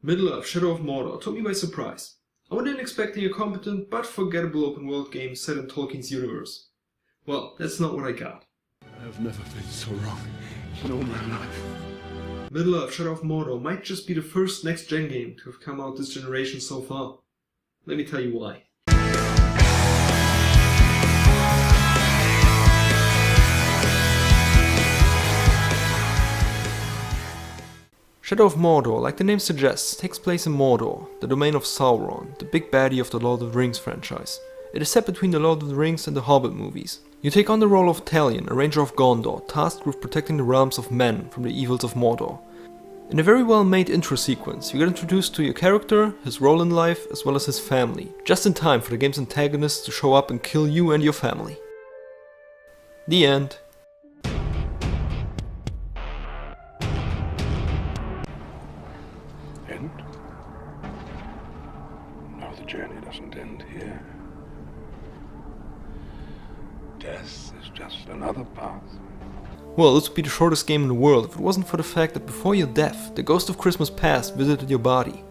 Middle-earth Shadow of Mordor took me by surprise. I went in expecting a competent but forgettable open-world game set in Tolkien's universe. Well, that's not what I got. I've never been so wrong in all my life. Middle-earth Shadow of Mordor might just be the first next-gen game to have come out this generation so far. Let me tell you why. Shadow of Mordor, like the name suggests, takes place in Mordor, the domain of Sauron, the big baddie of the Lord of the Rings franchise. It is set between the Lord of the Rings and the Hobbit movies. You take on the role of Talion, a ranger of Gondor, tasked with protecting the realms of men from the evils of Mordor. In a very well made intro sequence, you get introduced to your character, his role in life, as well as his family, just in time for the game's antagonists to show up and kill you and your family. The end. End? No, the journey doesn't end here. Death is just another path. Well, this would be the shortest game in the world if it wasn't for the fact that before your death, the ghost of Christmas past visited your body.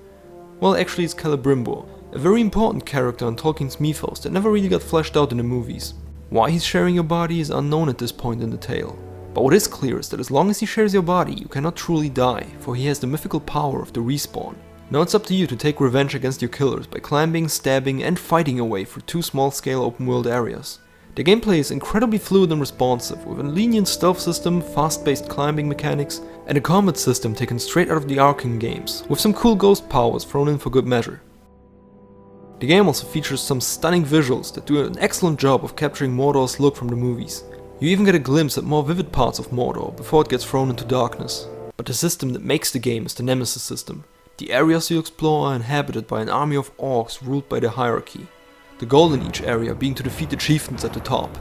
Well, actually it's Celebrimbor, a very important character in Tolkien's mythos that never really got fleshed out in the movies. Why he's sharing your body is unknown at this point in the tale. But what is clear is that as long as he shares your body, you cannot truly die, for he has the mythical power of the respawn. Now it's up to you to take revenge against your killers by climbing, stabbing and fighting your way through 2 small-scale open-world areas. The gameplay is incredibly fluid and responsive, with a lenient stealth system, fast-paced climbing mechanics, and a combat system taken straight out of the Arkham games, with some cool ghost powers thrown in for good measure. The game also features some stunning visuals that do an excellent job of capturing Mordor's look from the movies. You even get a glimpse at more vivid parts of Mordor before it gets thrown into darkness. But the system that makes the game is the Nemesis system. The areas you explore are inhabited by an army of orcs ruled by the hierarchy. The goal in each area being to defeat the chieftains at the top.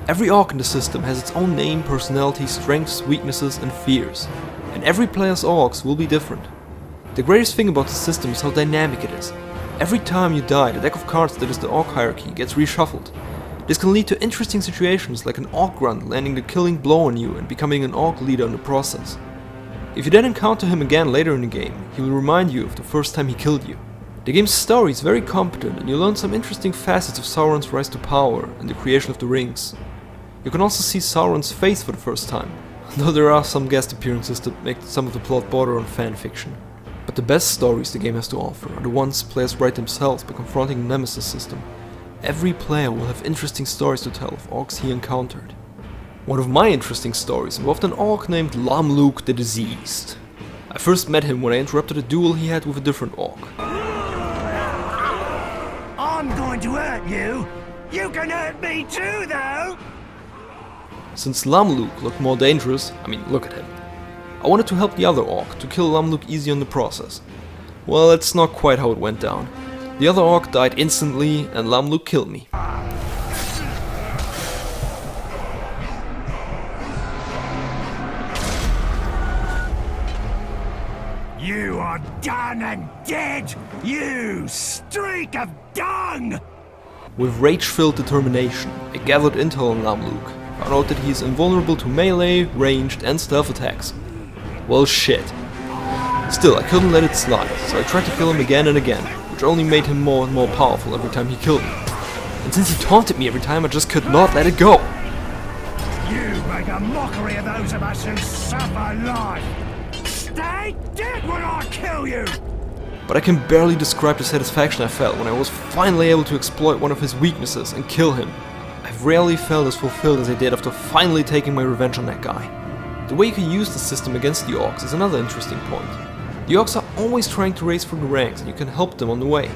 Every orc in the system has its own name, personality, strengths, weaknesses and fears. And every player's orcs will be different. The greatest thing about the system is how dynamic it is. Every time you die, the deck of cards that is the orc hierarchy gets reshuffled. This can lead to interesting situations like an orc grunt landing the killing blow on you and becoming an orc leader in the process. If you then encounter him again later in the game, he will remind you of the first time he killed you. The game's story is very competent and you learn some interesting facets of Sauron's rise to power and the creation of the rings. You can also see Sauron's face for the first time, though there are some guest appearances that make some of the plot border on fanfiction. But the best stories the game has to offer are the ones players write themselves by confronting the Nemesis system. Every player will have interesting stories to tell of orcs he encountered. One of my interesting stories involved an orc named Lamluk the Diseased. I first met him when I interrupted a duel he had with a different orc. I'm going to hurt you! You can hurt me too, though! Since Lamluk looked more dangerous, look at him. I wanted to help the other orc to kill Lamluk easy in the process. Well, that's not quite how it went down. The other orc died instantly and Lamluk killed me. You are done and dead, you streak of dung! With rage-filled determination, I gathered intel on Lamluk, found out that he is invulnerable to melee, ranged and stealth attacks. Well shit. Still, I couldn't let it slide, so I tried to kill him again and again, which only made him more and more powerful every time he killed me. And since he taunted me every time, I just could not let it go. You make a mockery of those of us who suffer life! Stay dead when I kill you! But I can barely describe the satisfaction I felt when I was finally able to exploit one of his weaknesses and kill him. I've rarely felt as fulfilled as I did after finally taking my revenge on that guy. The way you can use the system against the orcs is another interesting point. The orcs are always trying to raise through the ranks and you can help them on the way.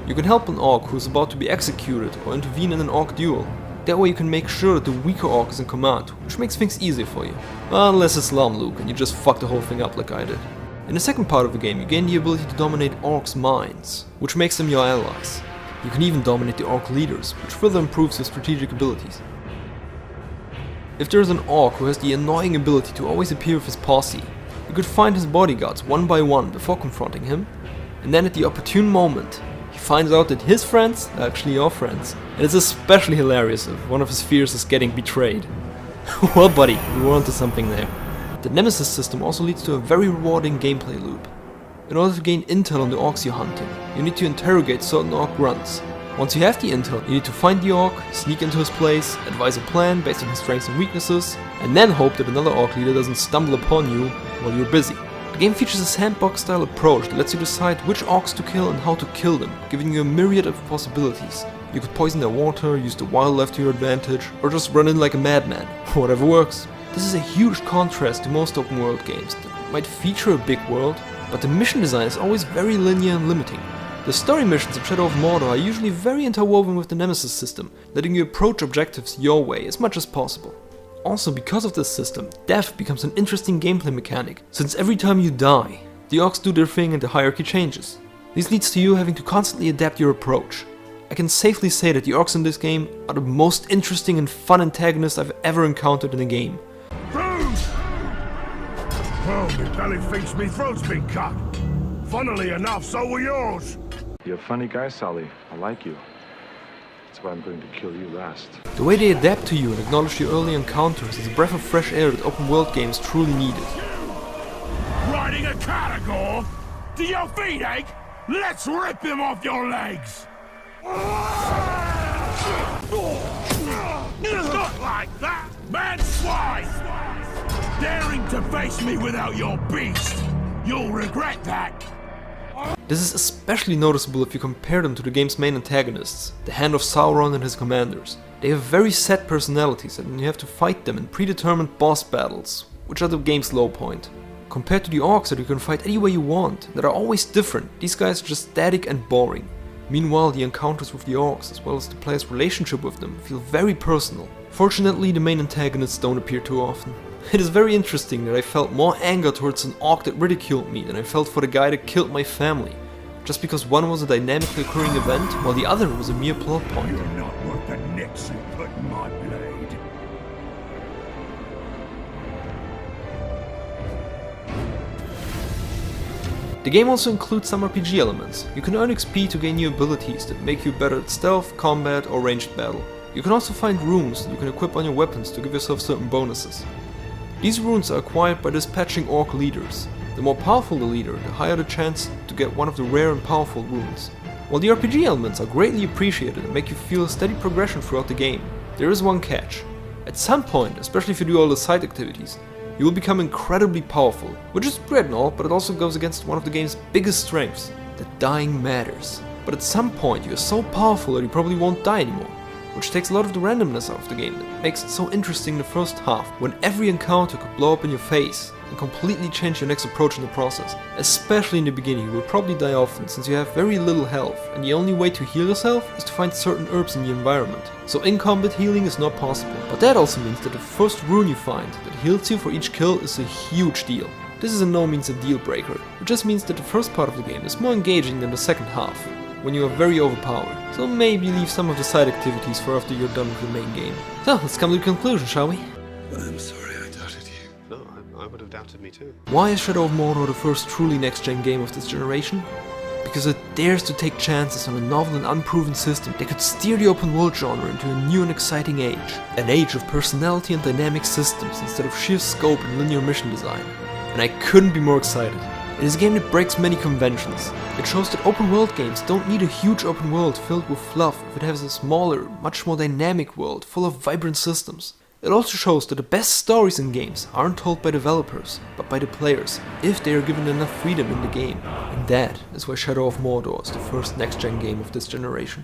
You can help an orc who is about to be executed or intervene in an orc duel. That way you can make sure that the weaker orc is in command, which makes things easier for you. Unless it's Lamluk and you just fuck the whole thing up like I did. In the second part of the game you gain the ability to dominate orcs' minds, which makes them your allies. You can even dominate the orc leaders, which further improves your strategic abilities. If there is an orc who has the annoying ability to always appear with his posse, you could find his bodyguards one by one before confronting him, and then at the opportune moment, he finds out that his friends are actually your friends. And it's especially hilarious if one of his fears is getting betrayed. Well buddy, we were onto something there. The Nemesis system also leads to a very rewarding gameplay loop. In order to gain intel on the orcs you're hunting, you need to interrogate certain orc grunts. Once you have the intel, you need to find the orc, sneak into his place, advise a plan based on his strengths and weaknesses, and then hope that another orc leader doesn't stumble upon you while you're busy. The game features a sandbox-style approach that lets you decide which orcs to kill and how to kill them, giving you a myriad of possibilities. You could poison their water, use the wildlife to your advantage, or just run in like a madman. Whatever works. This is a huge contrast to most open world games that might feature a big world, but the mission design is always very linear and limiting. The story missions of Shadow of Mordor are usually very interwoven with the Nemesis system, letting you approach objectives your way as much as possible. Also, because of this system, death becomes an interesting gameplay mechanic, since every time you die, the orcs do their thing and the hierarchy changes. This leads to you having to constantly adapt your approach. I can safely say that the orcs in this game are the most interesting and fun antagonists I've ever encountered in a game. Food! Oh, my belly thinks me throat's been cut. Funnily enough, so were yours. You're a funny guy, Sully. I like you. That's why I'm going to kill you last. The way they adapt to you and acknowledge your early encounters is a breath of fresh air that open world games truly needed. Riding a caragor? Do your feet ache? Let's rip him off your legs! Not like that, mad swine! Daring to face me without your beast! You'll regret that! This is especially noticeable if you compare them to the game's main antagonists, the Hand of Sauron and his commanders. They have very set personalities and you have to fight them in predetermined boss battles, which are the game's low point. Compared to the orcs that you can fight any way you want, that are always different, these guys are just static and boring. Meanwhile, the encounters with the orcs, as well as the player's relationship with them, feel very personal. Fortunately, the main antagonists don't appear too often. It is very interesting that I felt more anger towards an orc that ridiculed me than I felt for the guy that killed my family, just because one was a dynamically occurring event, while the other was a mere plot point. You're not worth the nicks you put in my blade. The game also includes some RPG elements. You can earn XP to gain new abilities that make you better at stealth, combat or ranged battle. You can also find runes that you can equip on your weapons to give yourself certain bonuses. These runes are acquired by dispatching orc leaders. The more powerful the leader, the higher the chance to get one of the rare and powerful runes. While the RPG elements are greatly appreciated and make you feel a steady progression throughout the game, there is one catch. At some point, especially if you do all the side activities, you will become incredibly powerful, which is great and all, but it also goes against one of the game's biggest strengths, that dying matters. But at some point you are so powerful that you probably won't die anymore, which takes a lot of the randomness out of the game that makes it so interesting in the first half, when every encounter could blow up in your face and completely change your next approach in the process. Especially in the beginning, you will probably die often since you have very little health, and the only way to heal yourself is to find certain herbs in the environment. So in combat healing is not possible, but that also means that the first rune you find that heals you for each kill is a huge deal. This is in no means a deal breaker, it just means that the first part of the game is more engaging than the second half, when you are very overpowered, so maybe leave some of the side activities for after you're done with the main game. So let's come to the conclusion, shall we? I'm sorry I doubted you. No, I would have doubted me too. Why is Shadow of Mordor the first truly next-gen game of this generation? Because it dares to take chances on a novel and unproven system that could steer the open world genre into a new and exciting age. An age of personality and dynamic systems instead of sheer scope and linear mission design. And I couldn't be more excited. It is a game that breaks many conventions. It shows that open world games don't need a huge open world filled with fluff if it has a smaller, much more dynamic world full of vibrant systems. It also shows that the best stories in games aren't told by developers, but by the players, if they are given enough freedom in the game. And that is why Shadow of Mordor is the first next-gen game of this generation.